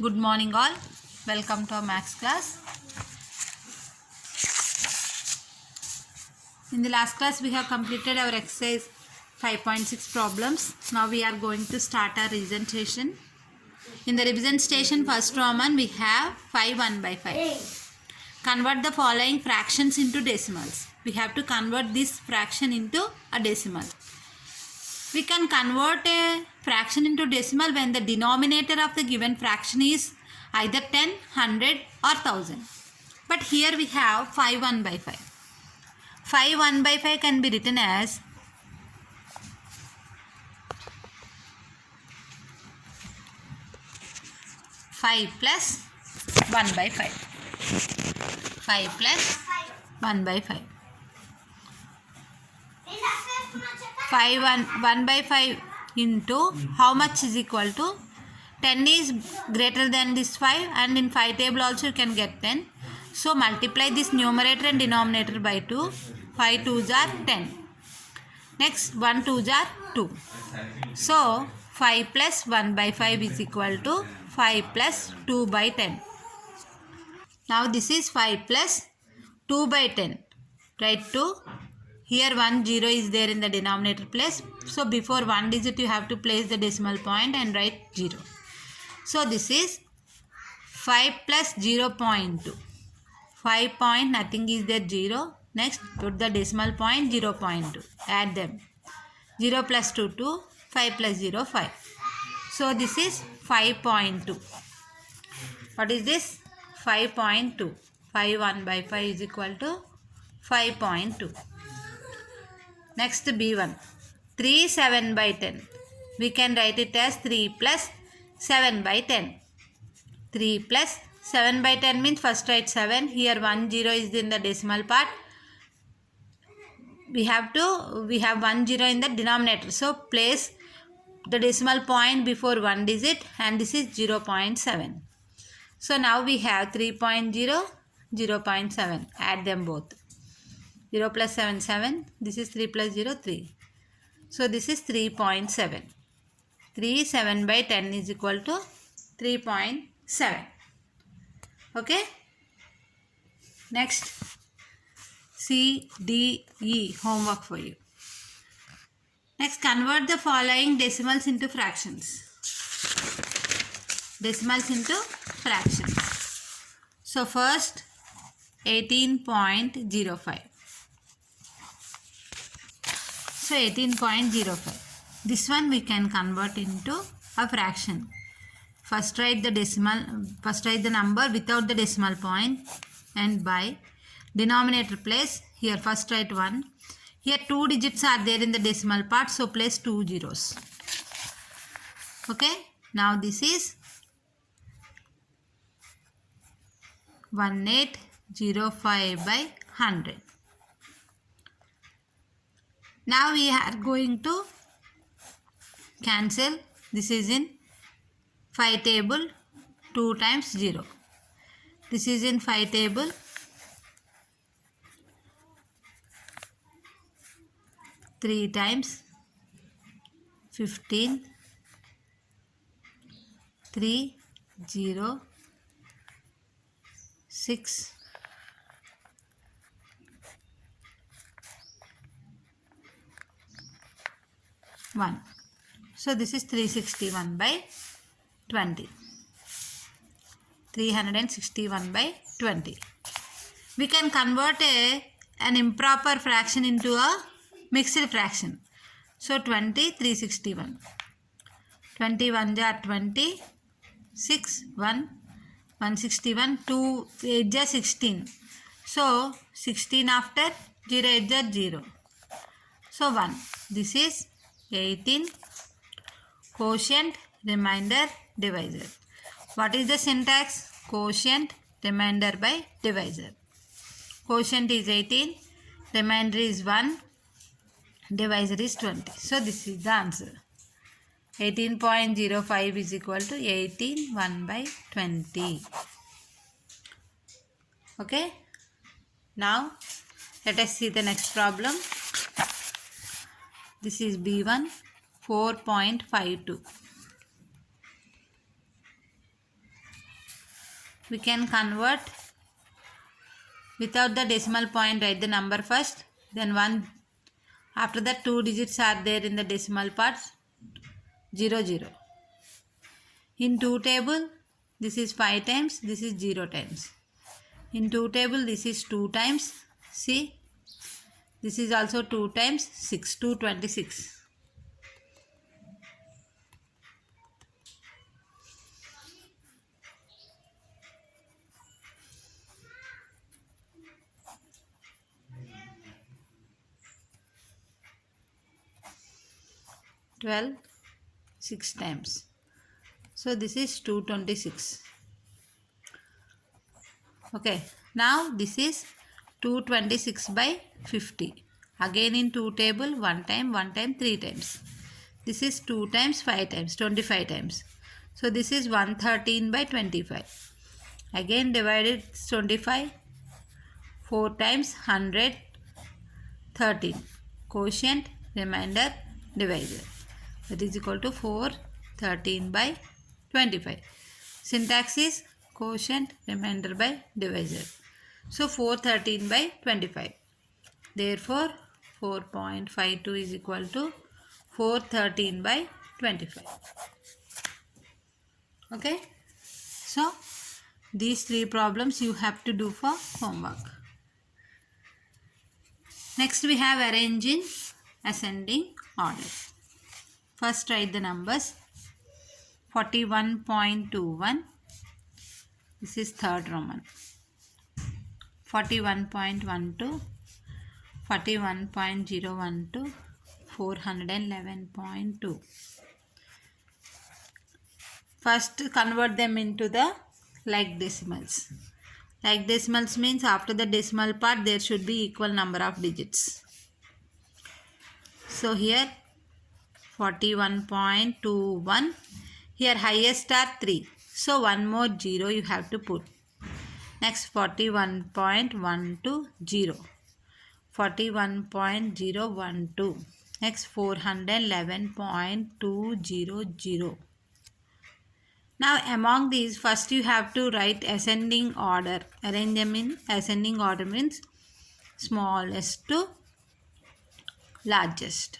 Good morning all. Welcome to our maths class. In the last class we have completed our exercise 5.6 problems. Now we are going to start our representation. In the representation first Roman we have 5 1 by 5. Convert the following fractions into decimals. We have to convert this fraction into a decimal. We can convert a fraction into decimal when the denominator of the given fraction is either 10, 100 or 1000. But here we have 5 1 by 5. 5 1 by 5 can be written as 5 plus 1 by 5. 5 plus 1 by 5. 5 1 by 5 into how much is equal to 10 is greater than this 5, and in 5 table also you can get 10. So multiply this numerator and denominator by 2. 5 2s are 10. Next 1 2s are 2. So 5 plus 1 by 5 is equal to 5 plus 2 by 10. Now this is 5 plus 2 by 10. Write 2. Here 1 0 is there in the denominator place. So before 1 digit you have to place the decimal point and write 0. So this is 5 plus 0.2. 5 point nothing is there 0. Next put the decimal point 0.2. Add them. 0 plus 2 2. 5 plus 0 5. So this is 5.2. What is this? 5.2. 5 1 by 5 is equal to 5.2. Next B1. 3 7 by 10. We can write it as 3 plus 7 by 10. 3 plus 7 by 10 means first write 7. Here 1 0 is in the decimal part. We have 1 0 in the denominator. So place the decimal point before 1 digit, and this is 0.7. So now we have 3.0, 0.7. Add them both. 0 plus 7 7. This is 3 plus 0 3. So this is 3.7. 3 7 by 10 is equal to 3.7. Okay. Next C D E homework for you. Next convert the following decimals into fractions. Decimals into fractions. So first 18.05. So 18.05. This one we can convert into a fraction. First write the number without the decimal point and by denominator place. Here first write 1. Here 2 digits are there in the decimal part, so place 2 zeros. Okay. Now this is 1805 by 100. Now we are going to cancel. This is in 5 table 2 times 0. This is in 5 table 3 times 15 3 0 6 1. So this is 361 by 20. 361 by 20. We can convert an improper fraction into a mixed fraction. So 20 361. 21 are 20. 6 1 161. 2 8 are 16. So 16 after 0 8 are 0. So 1. This is 18. Quotient, remainder, divisor. What is the syntax? Quotient, remainder by divisor. Quotient is 18. Remainder is 1. Divisor is 20. So this is the answer. 18.05 is equal to 18 1 by 20. Okay. Now let us see the next problem. This is B1 4.52. we can convert without the decimal point. Write the number first, then 1. After that 2 digits are there in the decimal parts, 0 0. In 2 table, this is 5 times, this is 0 times. In 2 table, this is 2 times, see, this is also 2 times 6, 226. Twelve 6 times. So this is 226. Okay, now this is 226 by 50. Again in 2 table, 1 time, 3 times. This is 2 times, 5 times, 25 times. So this is 113 by 25. Again divided 25, 4 times 100, 13. Quotient, remainder, divisor. That is equal to 413 by 25. Syntax is quotient, remainder by divisor. So 413 by 25. Therefore 4.52 is equal to 413 by 25. Okay. So these 3 problems you have to do for homework. Next we have arrange in ascending order. First write the numbers. 41.21. This is third Roman. 41.12. 41.012. 411.2. First convert them into the like decimals. Like decimals means after the decimal part there should be equal number of digits. So here 41.21. Here highest are 3. So one more 0 you have to put. Next 41.120. 41.012. Next 411.200. Now among these, first you have to write ascending order. Arrange them in ascending order means smallest to largest.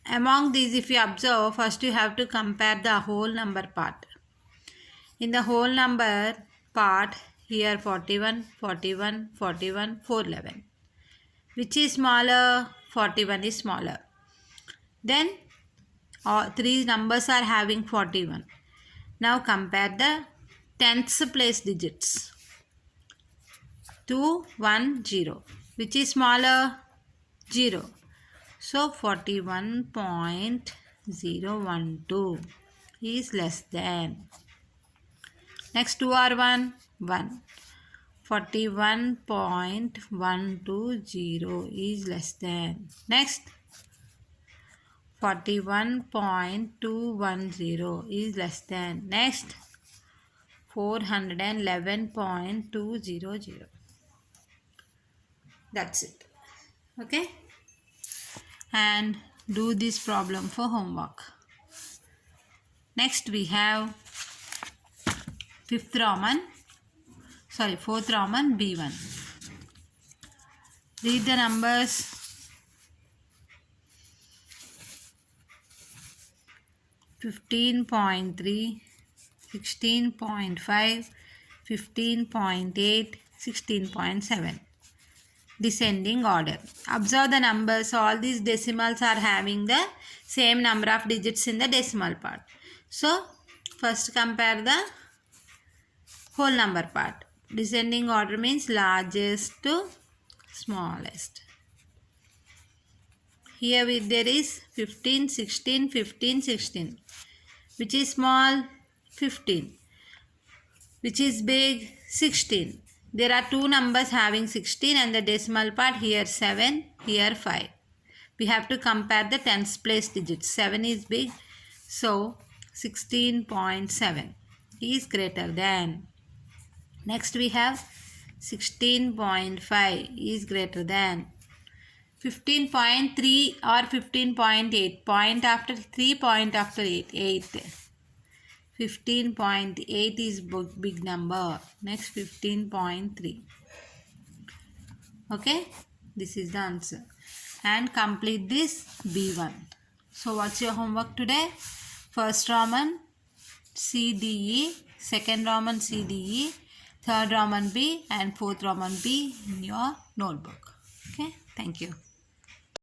Among these, if you observe, first you have to compare the whole number part. In the whole number part, here 41, 41, 41, 411. Which is smaller? 41 is smaller. Then 3 numbers are having 41. Now compare the tens place digits. 2, 1, 0. Which is smaller? 0. So 41.012 is less than. Next 2 are 1, 1. 41.120 is less than. Next 41.210 is less than. Next 411.200. That's it. Okay. And do this problem for homework. Next we have 4th Roman B1. Read the numbers. 15.3, 16.5, 15.8, 16.7. Descending order. Observe the numbers. All these decimals are having the same number of digits in the decimal part. So first compare the whole number part. Descending order means largest to smallest. Here there is 15, 16, 15, 16. Which is small? 15. Which is big? 16. There are 2 numbers having 16 and the decimal part, here 7, here 5. We have to compare the tens place digits. 7 is big, so 16.7 is greater than. Next we have 16.5 is greater than. 15.3 or 15.8. Point after 3, point after 8. 8. 15.8 is big number. Next 15.3. Okay, this is the answer. And complete this B1. So what's your homework today? First Roman C D E, second Roman C D E, third Roman B, and fourth Roman B in your notebook. Okay, thank you.